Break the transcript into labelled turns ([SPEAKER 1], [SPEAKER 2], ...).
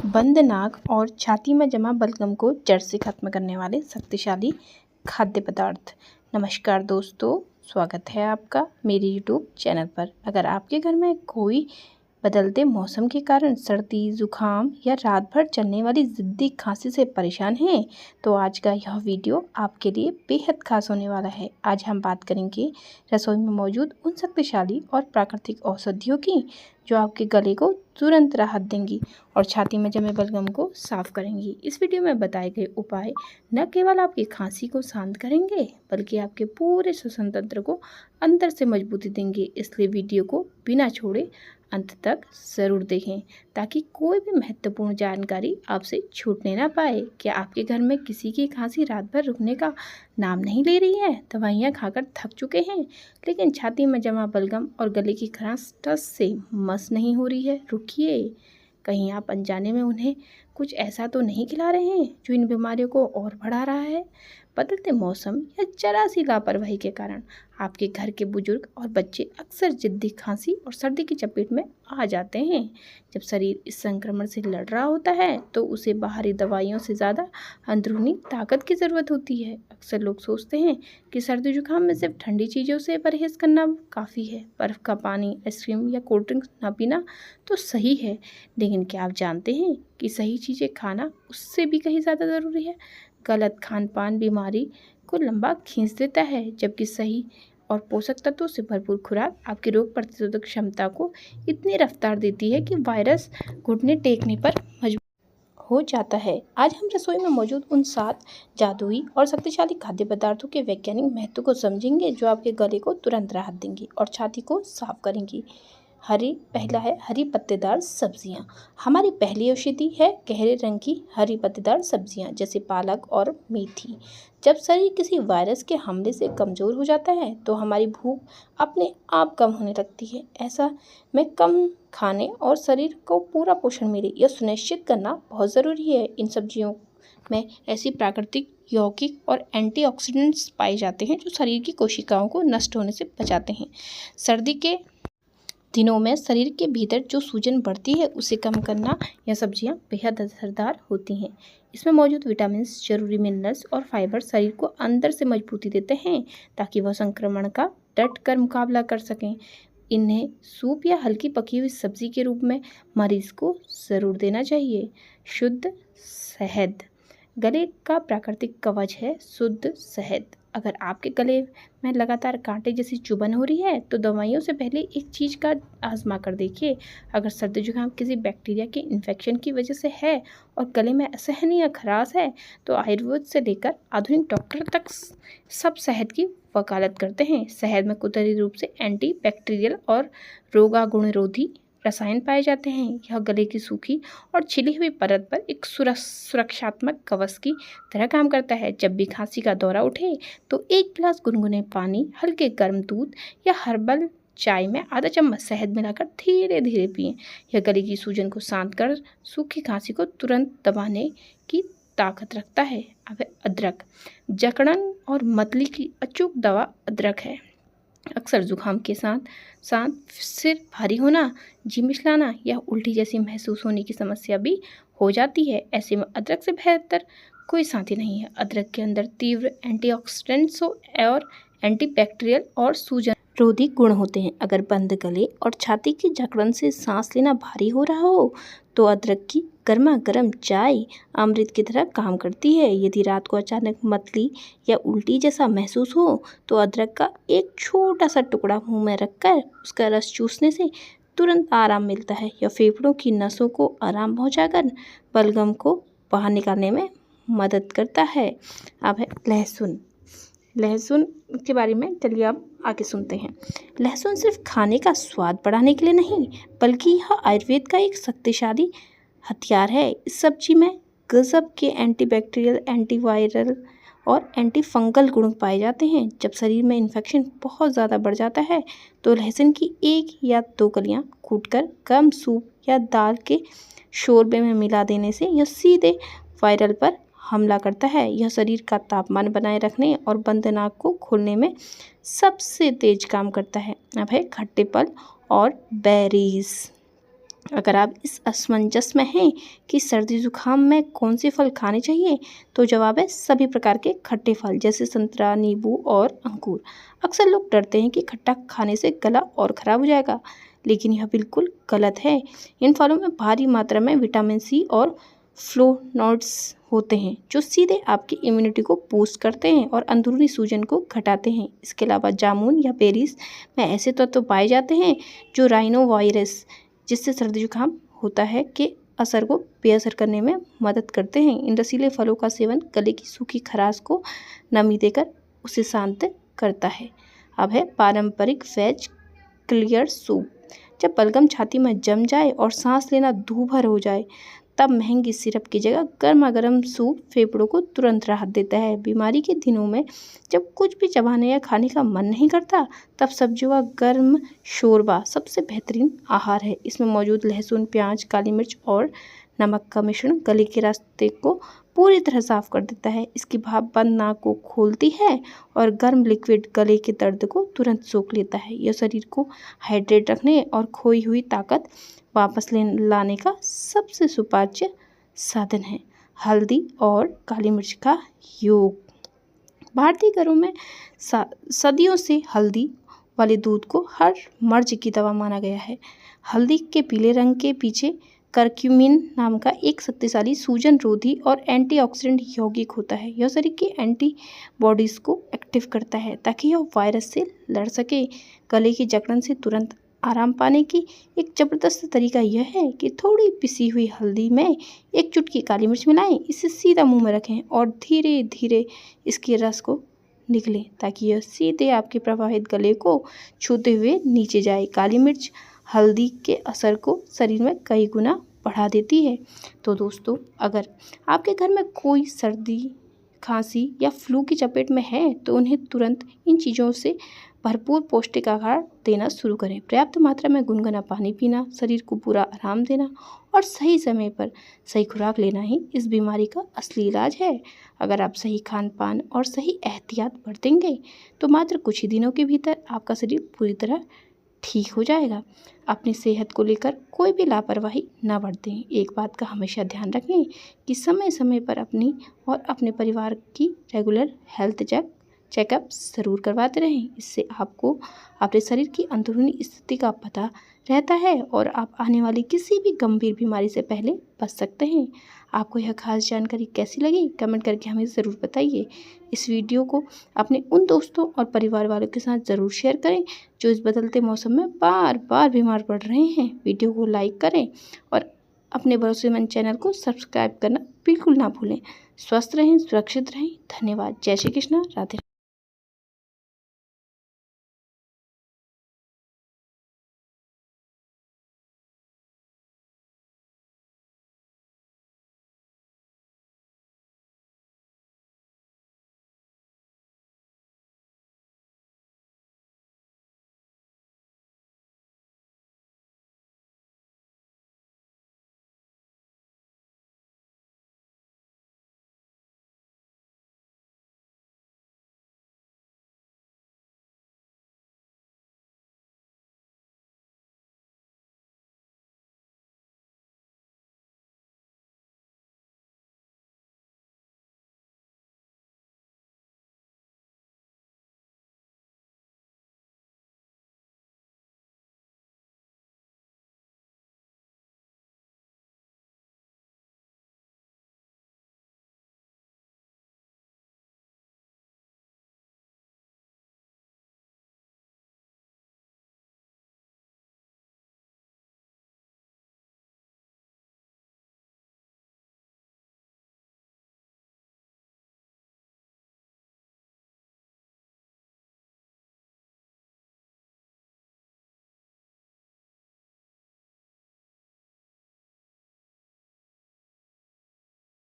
[SPEAKER 1] बंद नाक और छाती में जमा बलगम को जड़ से खत्म करने वाले शक्तिशाली खाद्य पदार्थ। नमस्कार दोस्तों, स्वागत है आपका मेरे यूट्यूब चैनल पर। अगर आपके घर में कोई बदलते मौसम के कारण सर्दी, जुकाम या रात भर चलने वाली ज़िद्दी खांसी से परेशान हैं, तो आज का यह वीडियो आपके लिए बेहद खास होने वाला है। आज हम बात करेंगे रसोई में मौजूद उन शक्तिशाली और प्राकृतिक औषधियों की जो आपके गले को तुरंत राहत देंगी और छाती में जमे बलगम को साफ करेंगी। इस वीडियो में बताए गए उपाय न केवल आपकी खांसी को शांत करेंगे, बल्कि आपके पूरे श्वसन तंत्र को अंदर से मजबूती देंगे। इसलिए वीडियो को बिना छोड़े अंत तक ज़रूर देखें ताकि कोई भी महत्वपूर्ण जानकारी आपसे छूटने ना पाए। क्या आपके घर में किसी की खांसी रात भर रुकने का नाम नहीं ले रही है? दवाइयाँ खाकर थक चुके हैं, लेकिन छाती में जमा बलगम और गले की खराश टस से मस नहीं हो रही है? रुकिए, कहीं आप अनजाने में उन्हें कुछ ऐसा तो नहीं खिला रहे हैं जो इन बीमारियों को और बढ़ा रहा है? बदलते मौसम या जरा सी लापरवाही के कारण आपके घर के बुजुर्ग और बच्चे अक्सर जिद्दी खांसी और सर्दी की चपेट में आ जाते हैं। जब शरीर इस संक्रमण से लड़ रहा होता है तो उसे बाहरी दवाइयों से ज़्यादा अंदरूनी ताकत की ज़रूरत होती है। अक्सर लोग सोचते हैं कि सर्दी जुकाम में सिर्फ ठंडी चीज़ों से परहेज़ करना काफ़ी है। बर्फ़ का पानी, आइसक्रीम या कोल्ड ड्रिंक्स ना पीना तो सही है, लेकिन क्या आप जानते हैं कि सही चीज़ें खाना उससे भी कहीं ज़्यादा ज़रूरी है? गलत खान पान बीमारी को लंबा खींच देता है, जबकि सही और पोषक तत्वों से भरपूर खुराक आपकी रोग प्रतिरोधक क्षमता को इतनी रफ्तार देती है कि वायरस घुटने टेकने पर मजबूर हो जाता है। आज हम रसोई में मौजूद उन 7 जादुई और शक्तिशाली खाद्य पदार्थों के वैज्ञानिक महत्व को समझेंगे जो आपके गले को तुरंत राहत देंगी और छाती को साफ करेंगी। पहला है हरी पत्तेदार सब्जियां। हमारी पहली औषधि है गहरे रंग की हरी पत्तेदार सब्जियां, जैसे पालक और मेथी। जब शरीर किसी वायरस के हमले से कमज़ोर हो जाता है तो हमारी भूख अपने आप कम होने लगती है। ऐसा में कम खाने और शरीर को पूरा पोषण मिले, यह सुनिश्चित करना बहुत ज़रूरी है। इन सब्जियों में ऐसी प्राकृतिक यौगिक और एंटीऑक्सीडेंट्स पाए जाते हैं जो शरीर की कोशिकाओं को नष्ट होने से बचाते हैं। सर्दी के दिनों में शरीर के भीतर जो सूजन बढ़ती है उसे कम करना यह सब्जियां बेहद असरदार होती हैं। इसमें मौजूद विटामिन, जरूरी मिनरल्स और फाइबर शरीर को अंदर से मजबूती देते हैं ताकि वह संक्रमण का डट कर मुकाबला कर सकें। इन्हें सूप या हल्की पकी हुई सब्जी के रूप में मरीज को ज़रूर देना चाहिए। शुद्ध शहद गले का प्राकृतिक कवच है। शुद्ध शहद। अगर आपके गले में लगातार कांटे जैसी चुभन हो रही है तो दवाइयों से पहले एक चीज़ का आजमा कर देखिए। अगर सर्दी जुकाम किसी बैक्टीरिया के इन्फेक्शन की वजह से है और गले में असहनीय खराश है तो आयुर्वेद से लेकर आधुनिक डॉक्टर तक सब शहद की वकालत करते हैं। शहद में कुदरती रूप से एंटी बैक्टीरियल और रोगाणुरोधी रसायन पाए जाते हैं। यह गले की सूखी और छिली हुई परत पर एक सुरक्षात्मक कवच की तरह काम करता है। जब भी खांसी का दौरा उठे तो एक गिलास गुनगुने पानी, हल्के गर्म दूध या हर्बल चाय में आधा चम्मच शहद मिलाकर धीरे धीरे पिएं। यह गले की सूजन को शांत कर सूखी खांसी को तुरंत दबाने की ताकत रखता है। अब अदरक। जकड़न और मतली की अचूक दवा अदरक है। अक्सर जुकाम के साथ साथ सिर भारी होना, जी मिचलाना या उल्टी जैसी महसूस होने की समस्या भी हो जाती है। ऐसे में अदरक से बेहतर कोई साथी नहीं है। अदरक के अंदर तीव्र एंटीऑक्सीडेंट्स और एंटीबैक्टीरियल और सूजन रोधी गुण होते हैं। अगर बंद गले और छाती की जकड़न से सांस लेना भारी हो रहा हो तो अदरक की गर्मा गर्म चाय अमृत की तरह काम करती है। यदि रात को अचानक मतली या उल्टी जैसा महसूस हो तो अदरक का एक छोटा सा टुकड़ा मुंह में रखकर उसका रस चूसने से तुरंत आराम मिलता है। यह फेफड़ों की नसों को आराम पहुंचाकर बलगम को बाहर निकालने में मदद करता है। अब है लहसुन। लहसुन के बारे में चलिए आप आगे सुनते हैं। लहसुन सिर्फ खाने का स्वाद बढ़ाने के लिए नहीं, बल्कि यह आयुर्वेद का एक शक्तिशाली हथियार है। इस सब्जी में गजब के एंटीबैक्टीरियल, एंटीवायरल और एंटी फंगल गुण पाए जाते हैं। जब शरीर में इन्फेक्शन बहुत ज़्यादा बढ़ जाता है तो लहसुन की 1 या 2 कलियां कूटकर गर्म सूप या दाल के शोरबे में मिला देने से यह सीधे वायरल पर हमला करता है। यह शरीर का तापमान बनाए रखने और बंद नाक को खोलने में सबसे तेज काम करता है। अब है खट्टे फल और बेरीज। अगर आप इस असमंजस में हैं कि सर्दी जुकाम में कौन से फल खाने चाहिए, तो जवाब है सभी प्रकार के खट्टे फल जैसे संतरा, नींबू और अंगूर। अक्सर लोग डरते हैं कि खट्टा खाने से गला और खराब हो जाएगा, लेकिन यह बिल्कुल गलत है। इन फलों में भारी मात्रा में विटामिन सी और फ्लोनोइड्स होते हैं जो सीधे आपकी इम्यूनिटी को बूस्ट करते हैं और अंदरूनी सूजन को घटाते हैं। इसके अलावा जामुन या बेरीज में ऐसे तत्व पाए जाते हैं जो राइनो वायरस, जिससे सर्दी जुकाम होता है, के असर को बेअसर करने में मदद करते हैं। इन रसीले फलों का सेवन गले की सूखी खराश को नमी देकर उसे शांत करता है। अब है पारंपरिक वेज क्लियर सूप। जब बलगम छाती में जम जाए और सांस लेना दूभर हो जाए, तब महंगी सिरप की जगह गर्मा गर्म सूप फेफड़ों को तुरंत राहत देता है। बीमारी के दिनों में जब कुछ भी चबाने या खाने का मन नहीं करता, तब सब्जियों का गर्म शोरबा सबसे बेहतरीन आहार है। इसमें मौजूद लहसुन, प्याज, काली मिर्च और नमक का मिश्रण गले के रास्ते को पूरी तरह साफ कर देता है। इसकी भाप बंद नाक को खोलती है और गर्म लिक्विड गले के दर्द को तुरंत सोख लेता है। यह शरीर को हाइड्रेट रखने और खोई हुई ताकत वापस लाने का सबसे सुपाच्य साधन है। हल्दी और काली मिर्च का योग। भारतीय घरों में सदियों से हल्दी वाले दूध को हर मर्ज की दवा माना गया है। हल्दी के पीले रंग के पीछे करक्यूमिन नाम का एक शक्तिशाली सूजन रोधी और एंटीऑक्सीडेंट यौगिक होता है। यह शरीर की एंटीबॉडीज़ को एक्टिव करता है ताकि यह वायरस से लड़ सके। गले की जकड़न से तुरंत आराम पाने की एक ज़बरदस्त तरीका यह है कि थोड़ी पिसी हुई हल्दी में एक चुटकी काली मिर्च मिलाएं, इसे सीधा मुंह में रखें और धीरे धीरे इसके रस को निगलें ताकि यह सीधे आपके प्रभावित गले को छूते हुए नीचे जाए। काली मिर्च हल्दी के असर को शरीर में कई गुना बढ़ा देती है। तो दोस्तों, अगर आपके घर में कोई सर्दी, खांसी या फ्लू की चपेट में है, तो उन्हें तुरंत इन चीज़ों से भरपूर पौष्टिक आहार देना शुरू करें। पर्याप्त मात्रा में गुनगुना पानी पीना, शरीर को पूरा आराम देना और सही समय पर सही खुराक लेना ही इस बीमारी का असली इलाज है। अगर आप सही खान पान और सही एहतियात बरतेंगे, तो मात्र कुछ ही दिनों के भीतर आपका शरीर पूरी तरह ठीक हो जाएगा। अपनी सेहत को लेकर कोई भी लापरवाही ना बरतें। एक बात का हमेशा ध्यान रखें कि समय समय पर अपनी और अपने परिवार की रेगुलर हेल्थ चेकअप ज़रूर करवाते रहें। इससे आपको अपने शरीर की अंदरूनी स्थिति का पता रहता है और आप आने वाली किसी भी गंभीर बीमारी से पहले बच सकते हैं। आपको यह खास जानकारी कैसी लगी, कमेंट करके हमें ज़रूर बताइए। इस वीडियो को अपने उन दोस्तों और परिवार वालों के साथ ज़रूर शेयर करें जो इस बदलते मौसम में बार बार बीमार पड़ रहे हैं। वीडियो को लाइक करें और अपने भरोसेमंद चैनल को सब्सक्राइब करना बिल्कुल ना भूलें। स्वस्थ रहें, सुरक्षित रहें। धन्यवाद। जय श्री कृष्ण। राधे राधे।